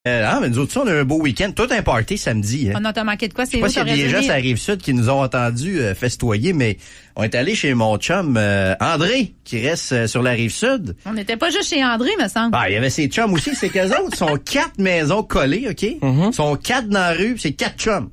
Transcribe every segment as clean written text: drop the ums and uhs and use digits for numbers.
Mais nous autres, on a un beau week-end. Tout un party samedi. Hein. On a manqué de quoi? C'est je sais pas s'il y a des gens sur la Rive-Sud qui nous ont entendus festoyer, mais on est allé chez mon chum André, qui reste sur la Rive-Sud. On n'était pas juste chez André, me semble. Il y avait ses chums aussi. C'est qu'eux autres sont 4 maisons collées, OK? Ils sont 4 dans la rue, c'est 4 chums.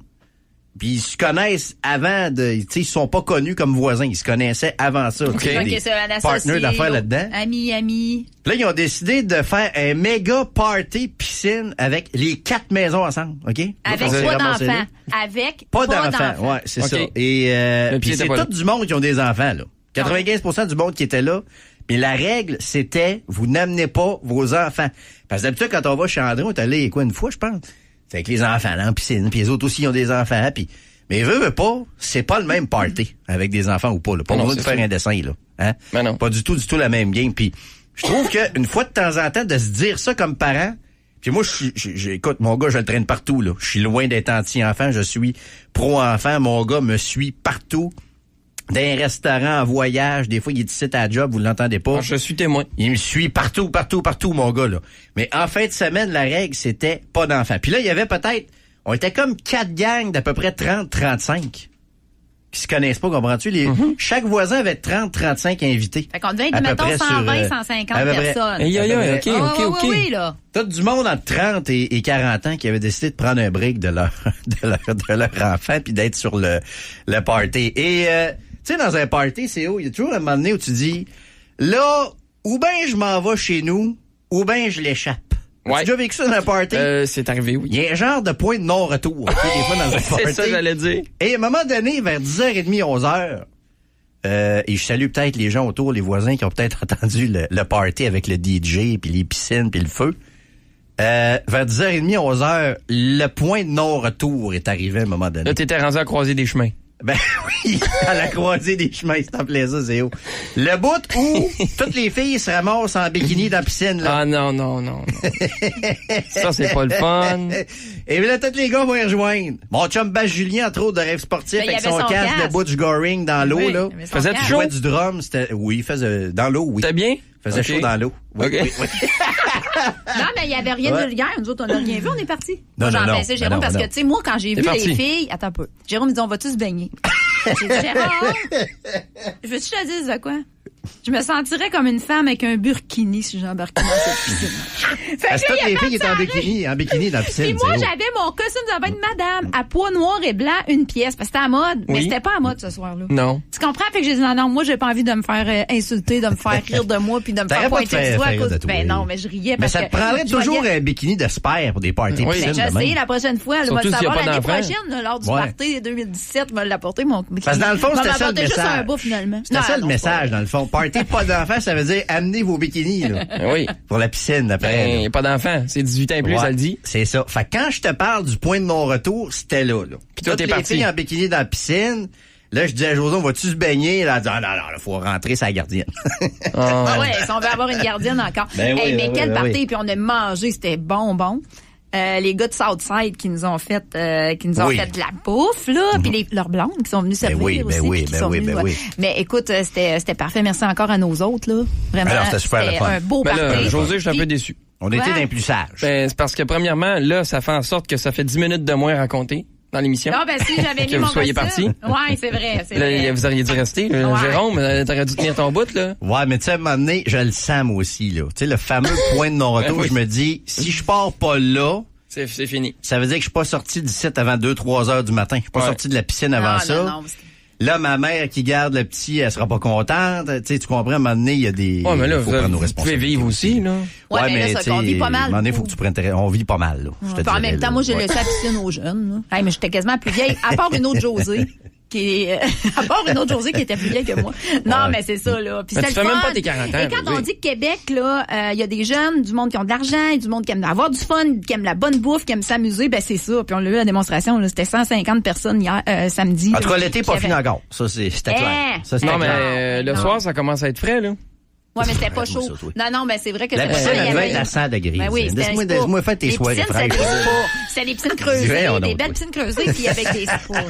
Puis ils se connaissent avant de... Tu sais, ils sont pas connus comme voisins. Ils se connaissaient avant ça. OK, c'est un associé. Partner d'affaires là-dedans. Amis. Puis là, ils ont décidé de faire un méga party piscine avec les 4 maisons ensemble, OK? Avec pas d'enfants. Avec pas d'enfants. Ouais, c'est ça. Et puis c'est tout du monde qui ont des enfants, là. 95% du monde qui était là. Puis la règle, c'était, vous n'amenez pas vos enfants. Parce que d'habitude, quand on va chez André, on est allé, une fois, je pense. C'est avec les enfants, là, en piscine. Puis les autres aussi, ils ont des enfants. Puis, mais veut pas, c'est pas le même party avec des enfants ou pas, là. Pas besoin de faire un dessin, là. Hein? Ben non. Pas du tout la même game. Puis, je trouve qu'une fois de temps en temps, de se dire ça comme parent, puis moi, écoute, mon gars, je le traîne partout, là. Je suis loin d'être anti-enfant, je suis pro-enfant. Mon gars me suit partout. Dans un restaurant, en voyage, des fois, il est ici à la job, vous l'entendez pas. Je suis témoin. Il me suit partout, mon gars, là. Mais en fin de semaine, la règle, c'était pas d'enfants. Puis là, il y avait on était comme 4 gangs d'à peu près 30-35 qui se connaissent pas, comprends-tu? Chaque voisin avait 30-35 invités. Fait qu'on devait être, mettons, 120-150 personnes. OK. Oui, là. Tout du monde entre 30 et 40 ans qui avait décidé de prendre un break de leur enfant puis d'être sur le party. Et, tu sais, dans un party, c'est il y a toujours un moment donné où tu dis, là, ou bien je m'en vais chez nous, ou bien je l'échappe. Ouais. Tu as déjà vécu ça dans un party? C'est arrivé, oui. Il y a un genre de point de non-retour, des fois, dans un party. C'est ça, j'allais dire. Et à un moment donné, vers 10h30, 11h, et je salue peut-être les gens autour, les voisins qui ont peut-être entendu le party avec le DJ, puis les piscines, puis le feu. Vers 10h30, 11h, le point de non-retour est arrivé à un moment donné. Là, t'étais rendu à croiser des chemins. Ben oui, à la croisée des chemins, c'est en plaisir, c'est où? Le bout où toutes les filles se ramassent en bikini dans la piscine, là. Ah non. Ça, c'est pas le fun. Et là, tous les gars vont y rejoindre. Mon chum Bas Julien, entre autres, de rêve sportif, avec son casque de Butch Goring dans l'eau, là. Faisait chaud? Il jouait du drum, oui, il faisait dans l'eau, oui. C'était bien? Faisait chaud dans l'eau. Oui, oui. Non, mais il n'y avait rien de vulgaire. Nous autres, on n'a rien vu, on est partis. Non, j'en pensais, Jérôme, parce que, tu sais, moi, quand j'ai vu les filles... Attends un peu. Jérôme, il dit, on va tous se baigner. J'ai dit, Jérôme, veux-tu que je te dise de quoi? Je me sentirais comme une femme avec un burkini si j'embarquais dans cette piscine. Parce que toutes les filles étaient en bikini dans la piscine. Puis moi, j'avais mon costume de bain de madame à pois noir et blanc, une pièce, parce que c'était à mode. Mais c'était pas à mode ce soir-là. Non. Tu comprends? Fait que j'ai dit, non, moi, j'ai pas envie de me faire insulter, de me faire rire de moi, puis de me faire pointer du doigt à cause de... Ben non, mais je riais parce que... Mais ça te prendrait toujours un bikini d'espère pour des parties piscines. Je sais, la prochaine fois, elle va le savoir l'année prochaine, lors du party 2017, va l'apporter mon bikini. Parce que dans le fond, c'était ça le message. Juste un beau, finalement. C'était ça le message, dans le fond. Party pas d'enfants, ça veut dire amenez vos bikinis, là. Oui. Pour la piscine, après. Ben, pas d'enfants. C'est 18 ans et plus, ça le dit. C'est ça. Fait que quand je te parle du point de non-retour, c'était là. Puis toi, t'es parti. Les filles en bikini dans la piscine. Là, je dis à José, on va-tu se baigner? Là, elle dit, non, il faut rentrer sa gardienne. Ouais, si on veut avoir une gardienne encore. Ben oui, mais quel party, puis on a mangé, c'était bon. Les gars de Southside qui nous ont fait de la bouffe, là, puis leurs blondes qui sont venues servir aussi. Mais écoute, c'était parfait. Merci encore à nos autres, là. Vraiment, alors, c'était super un beau party. Là, José, je suis un peu déçu. On était d'un plus sage. Ben, c'est parce que premièrement, là, ça fait en sorte que ça fait 10 minutes de moins à raconter dans l'émission. Non, ben si j'avais mis que mon vous soyez parti. Ouais, c'est vrai. Là, vous auriez dû rester. Jérôme, t'aurais dû tenir ton bout, là. Ouais, mais tu sais, à un moment donné, je le sens, moi aussi, là. Tu sais, le fameux point de non-retour, je me dis, si je pars pas là, c'est fini. Ça veut dire que je suis pas sorti d'ici avant 2-3 heures du matin. Je suis pas sorti de la piscine avant ça. Non, là, ma mère qui garde le petit, elle sera pas contente. Tu sais, tu comprends, à un moment donné, il y a des... Ouais, mais là, faut prendre nos responsabilités. Vous pouvez vivre aussi, là. Ouais, mais là, on vit pas mal. À un moment donné, faut que tu prennes on vit pas mal, là. En même temps, moi, j'ai laissé la piscine aux jeunes, là. Hey, mais j'étais quasiment plus vieille, à part une autre Josée. À part une autre Josée qui était plus vieille que moi. Non, mais c'est ça, là. Puis tu fais même pas tes 40 ans. Et quand on dit Québec, là, y a des jeunes, du monde qui ont de l'argent, du monde qui aime avoir du fun, qui aime la bonne bouffe, qui aime s'amuser, ben c'est ça. Puis on l'a eu à la démonstration, là. C'était 150 personnes hier, samedi. En tout cas, l'été, pas fini encore. Ça, c'était clair. Ça, non, mais le soir, ça commence à être frais, là. Ouais, mais c'était pas chaud. Non, mais c'est vrai que la piscine, elle devait être à 100 degrés. Ben oui, laisse-moi faire tes soirées fraîches. C'était des piscines creusées, des belles piscines creusées, puis avec des spas.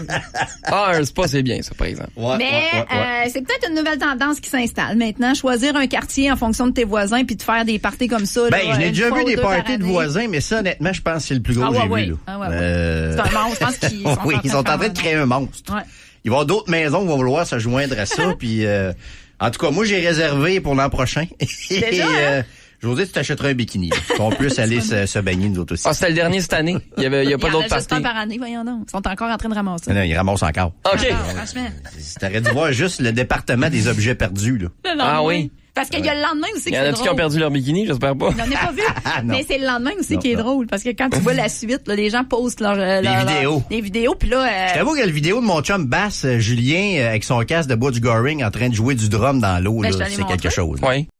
Un spa, c'est bien, ça, par exemple. Mais c'est peut-être une nouvelle tendance qui s'installe maintenant. Choisir un quartier en fonction de tes voisins, puis de faire des parties comme ça. Je n'ai déjà vu des parties de voisins, mais ça, honnêtement, je pense que c'est le plus gros que j'ai vu. C'est un monstre. Je pense qu'ils sont en train de créer un monstre. Il va y avoir d'autres maisons qui vont vouloir se joindre à ça, puis... En tout cas, moi, j'ai réservé pour l'an prochain. Déjà, José, tu t'achèteras un bikini. Qu'on puisse aller se baigner, nous autres aussi. Ah, c'était le dernier cette année? Il y a pas d'autres parties? Il y en a juste un par année, voyons donc. Ils sont encore en train de ramasser. Non, ils ramassent encore. OK. Franchement. T'aurais dû voir juste le département des objets perdus, là. Ah oui? Parce qu'il y a le lendemain aussi qui est drôle. Il y en a qui ont perdu leur bikini, j'espère pas. J'en ai pas vu. Mais c'est le lendemain aussi qui est drôle. Parce que quand tu vois la suite, là, les gens postent les vidéos. Puis là, je t'avoue que la vidéo de mon chum Bass, Julien, avec son casque de bois du Goring en train de jouer du drum dans l'eau, là, c'est quelque chose. Oui.